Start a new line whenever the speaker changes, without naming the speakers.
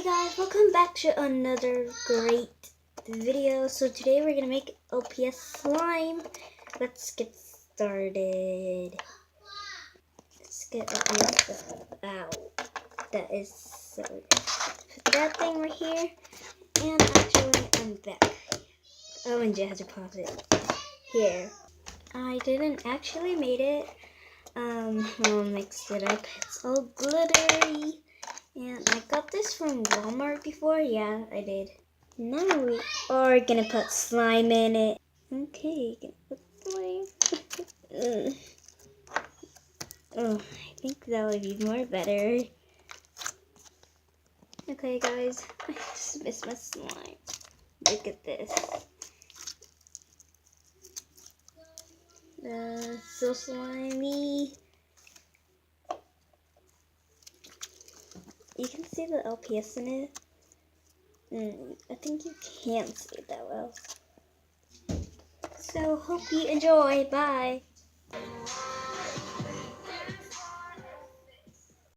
guys, welcome back to another great video. So today we're gonna make LPS slime. Let's get started. Let's get LPS. Ow, that is so good. Put that thing right here, and actually I'm back. Oh, and Jay has a deposit here. I didn't actually made it. I'll mix it up. It's all glittery. And I got this from Walmart before. Yeah, I did. Now we are gonna put slime in it. Okay, gonna put slime. Oh, I think that would be more better. Okay, guys, I just missed my slime. Look at this. So slimy. You can see the LPS in it. I think you can't see it that well. So hope you enjoy. Bye.